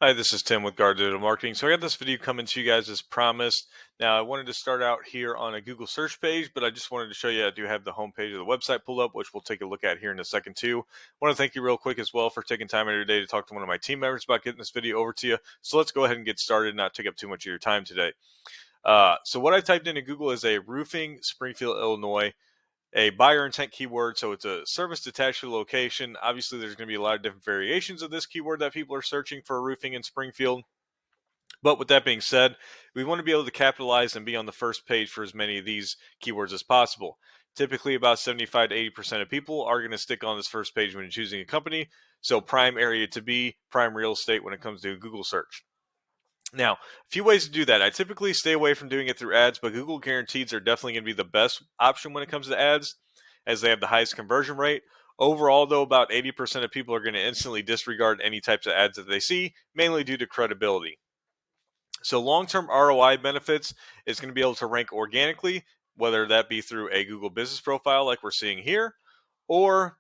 Hi, this is Tim with Guard Digital Marketing. So I got this video coming to you guys as promised. Now I wanted to start out here on a Google search page, but I just wanted to show you I do have the homepage of the website pulled up, which we'll take a look at here in a second too. I want to thank you real quick as well for taking time out of your day to talk to one of my team members about getting this video over to you. So let's go ahead and get started and not take up too much of your time today. So what I typed into Google is a roofing, Springfield, Illinois, a buyer intent keyword. So it's a service detached to the location. Obviously, there's going to be a lot of different variations of this keyword that people are searching for roofing in Springfield. But with that being said, we want to be able to capitalize and be on the first page for as many of these keywords as possible. Typically, about 75 to 80% of people are going to stick on this first page when choosing a company. So, prime area to be, prime real estate when it comes to a Google search. Now, a few ways to do that. I typically stay away from doing it through ads, but Google Guaranteeds are definitely going to be the best option when it comes to ads, as they have the highest conversion rate. Overall, though, about 80% of people are going to instantly disregard any types of ads that they see, mainly due to credibility. So long-term ROI benefits is going to be able to rank organically, whether that be through a Google business profile like we're seeing here, or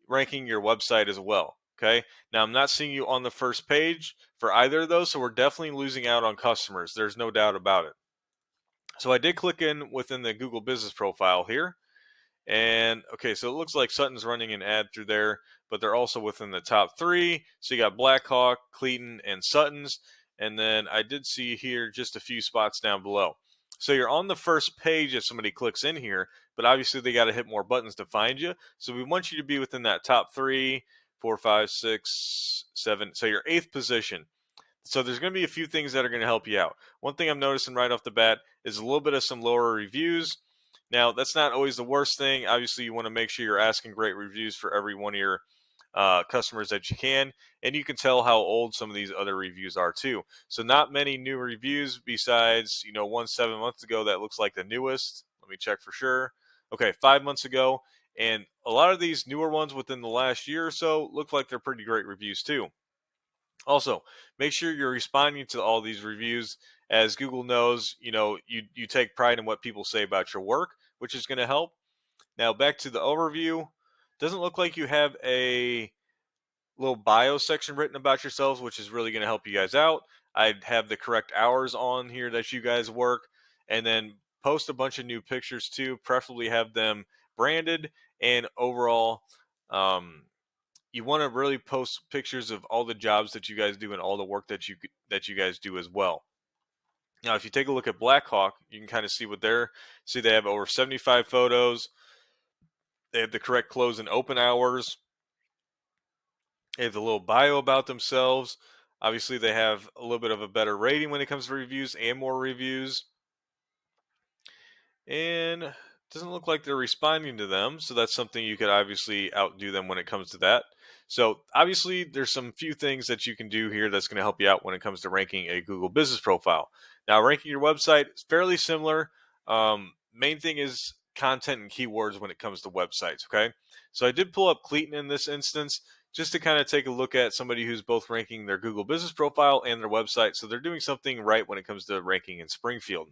ranking your website as well. Okay. Now I'm not seeing you on the first page for either of those, so we're definitely losing out on customers. There's no doubt about it. So I did click in within the Google business profile here. And okay, so it looks like Sutton's running an ad through there, but they're also within the top three. So you got Blackhawk, Cleaton, and Sutton's. And then I did see here just a few spots down below. So you're on the first page if somebody clicks in here, but obviously they got to hit more buttons to find you. So we want you to be within that top three, four, five, six, seven. So your eighth position. So there's going to be a few things that are going to help you out. One thing I'm noticing right off the bat is a little bit of some lower reviews. Now, that's not always the worst thing. Obviously, you want to make sure you're asking great reviews for every one of your customers that you can. And you can tell how old some of these other reviews are too. So not many new reviews besides, one 7 months ago that looks like the newest. Let me check for sure. Okay, 5 months ago. And a lot of these newer ones within the last year or so look like they're pretty great reviews too. Also, make sure you're responding to all these reviews, as Google knows, you take pride in what people say about your work, which is going to help. Now, back to the overview. Doesn't look like you have a little bio section written about yourselves, which is really going to help you guys out. I'd have the correct hours on here that you guys work, and then post a bunch of new pictures too. Preferably have them branded, and overall, you want to really post pictures of all the jobs that you guys do and all the work that you guys do as well. Now, if you take a look at Blackhawk, you can kind of see they have over 75 photos. They have the correct close and open hours. They have the little bio about themselves. Obviously, they have a little bit of a better rating when it comes to reviews and more reviews. And it doesn't look like they're responding to them, so that's something you could obviously outdo them when it comes to that. So obviously there's some few things that you can do here that's going to help you out when it comes to ranking a Google business profile. Now, ranking your website is fairly similar. Main thing is content and keywords when it comes to websites. Okay, so I did pull up Cleaton in this instance just to kind of take a look at somebody who's both ranking their Google business profile and their website, so they're doing something right when it comes to ranking in Springfield.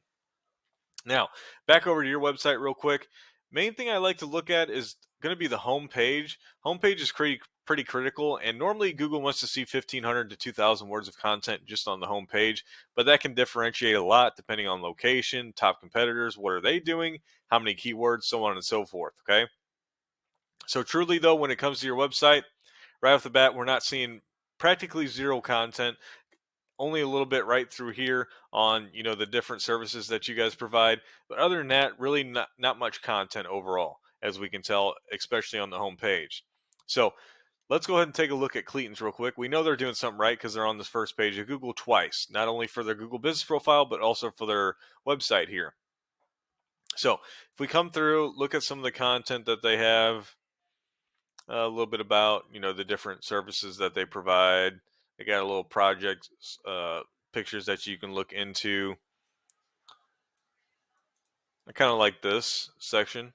Now, back over to your website real quick. Main thing I like to look at is going to be the home page. Home page is pretty critical, and normally Google wants to see 1,500 to 2,000 words of content just on the home page, but that can differentiate a lot depending on location, top competitors, what are they doing, how many keywords, so on and so forth. Okay. So truly though, when it comes to your website, right off the bat, we're not seeing practically zero content, only a little bit right through here on the different services that you guys provide, but other than that, really not much content overall, as we can tell, especially on the home page. So let's go ahead and take a look at Cleaton's real quick. We know they're doing something right because they're on this first page of Google twice, not only for their Google business profile but also for their website here. So if we come through, look at some of the content that they have, a little bit about the different services that they provide. They got a little project pictures that you can look into. I kind of like this section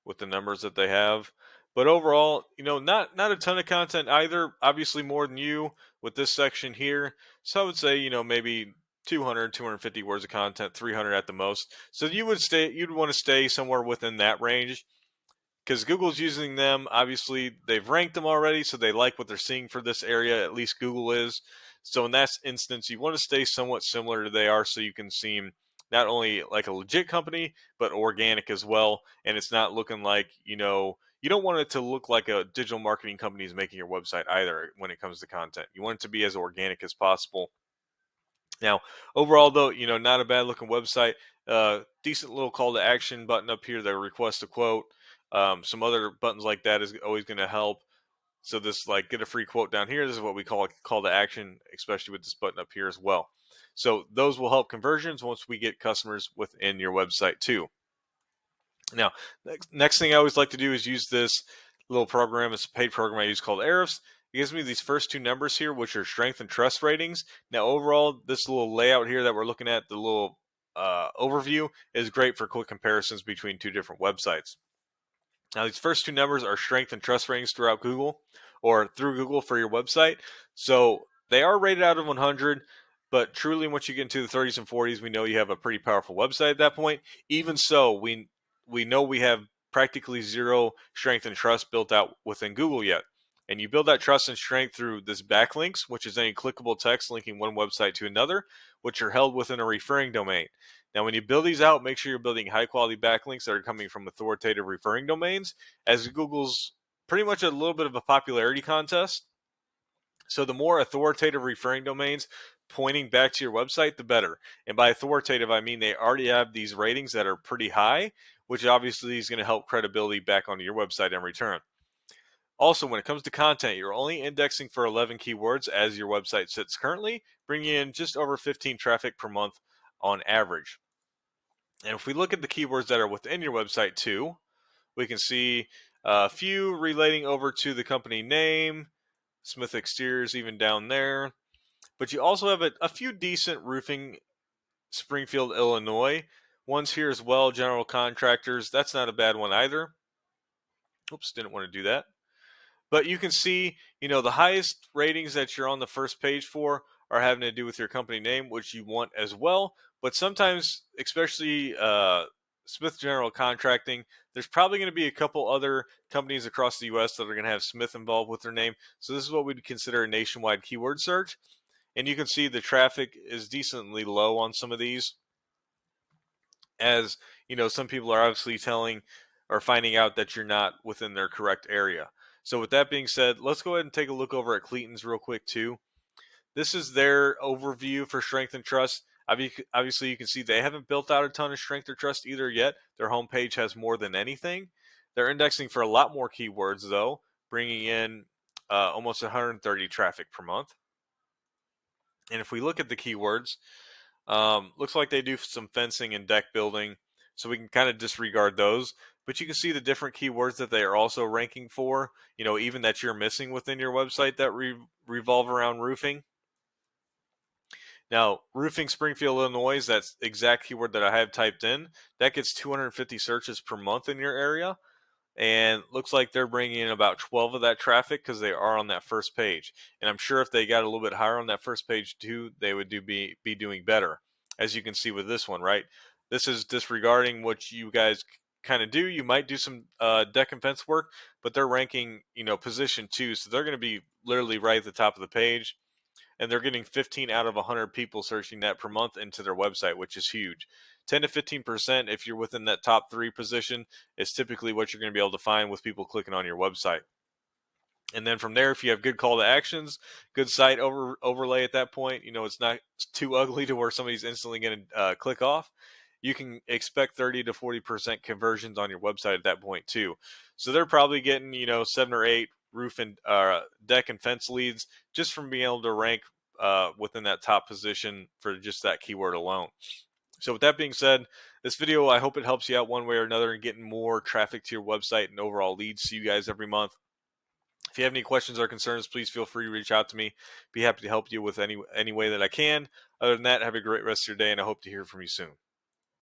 with the numbers that they have, but overall, not a ton of content either. Obviously, more than you with this section here. So I would say maybe 200, 250 words of content, 300 at the most. So you'd want to stay somewhere within that range. because Google's using them. Obviously, they've ranked them already, so they like what they're seeing for this area. At least Google is. So in that instance, you want to stay somewhat similar to they are, so you can seem not only like a legit company, but organic as well. And it's not looking like, you don't want it to look like a digital marketing company is making your website either when it comes to content. You want it to be as organic as possible. Now, overall, though, not a bad looking website. Decent little call to action button up here that request a quote. Some other buttons like that is always going to help. So this, like, get a free quote down here. This is what we call a call to action, especially with this button up here as well. So those will help conversions once we get customers within your website too. Now, next thing I always like to do is use this little program. It's a paid program I use called Ahrefs. It gives me these first two numbers here, which are strength and trust ratings. Now, overall, this little layout here that we're looking at, the little overview, is great for quick comparisons between two different websites. Now, these first two numbers are strength and trust ratings throughout Google or through Google for your website. So they are rated out of 100, but truly, once you get into the 30s and 40s, we know you have a pretty powerful website at that point. Even so, we know we have practically zero strength and trust built out within Google yet. And you build that trust and strength through this backlinks, which is any clickable text linking one website to another, which are held within a referring domain. Now, when you build these out, make sure you're building high quality backlinks that are coming from authoritative referring domains, as Google's pretty much a little bit of a popularity contest. So the more authoritative referring domains pointing back to your website, the better. And by authoritative, I mean they already have these ratings that are pretty high, which obviously is going to help credibility back onto your website in return. Also, when it comes to content, you're only indexing for 11 keywords as your website sits currently, bringing in just over 15 traffic per month on average. And if we look at the keywords that are within your website too, we can see a few relating over to the company name, Smith Exteriors even down there. But you also have a few decent roofing, Springfield, Illinois ones here as well, general contractors. That's not a bad one either. Oops, didn't want to do that. But you can see, the highest ratings that you're on the first page for are having to do with your company name, which you want as well. But sometimes, especially Smith General Contracting, there's probably going to be a couple other companies across the U.S. that are going to have Smith involved with their name. So this is what we'd consider a nationwide keyword search. And you can see the traffic is decently low on some of these, as some people are obviously telling or finding out that you're not within their correct area. So with that being said, let's go ahead and take a look over at Cleaton's real quick too. This is their overview for strength and trust. Obviously, you can see they haven't built out a ton of strength or trust either yet. Their homepage has more than anything. They're indexing for a lot more keywords though, bringing in almost 130 traffic per month. And if we look at the keywords, looks like they do some fencing and deck building, so we can kind of disregard those. But you can see the different keywords that they are also ranking for, even that you're missing within your website that revolve around roofing. Now, roofing Springfield, Illinois, that's exact keyword that I have typed in. That gets 250 searches per month in your area. And looks like they're bringing in about 12 of that traffic because they are on that first page. And I'm sure if they got a little bit higher on that first page too, they would be doing better, as you can see with this one, right? This is disregarding what you guys kind of do. You might do some deck and fence work, but they're ranking, position 2, so they're going to be literally right at the top of the page. And they're getting 15 out of 100 people searching that per month into their website, which is huge. 10 to 15%, if you're within that top 3 position, is typically what you're going to be able to find with people clicking on your website. And then from there, if you have good call to actions, good site overlay at that point, it's not too ugly to where somebody's instantly going to click off. You can expect 30 to 40% conversions on your website at that point too. So they're probably getting 7 or 8 roof and deck and fence leads just from being able to rank within that top position for just that keyword alone. So with that being said, this video, I hope it helps you out one way or another in getting more traffic to your website and overall leads to you guys every month. If you have any questions or concerns, please feel free to reach out to me. Be happy to help you with any way that I can. Other than that, have a great rest of your day, and I hope to hear from you soon.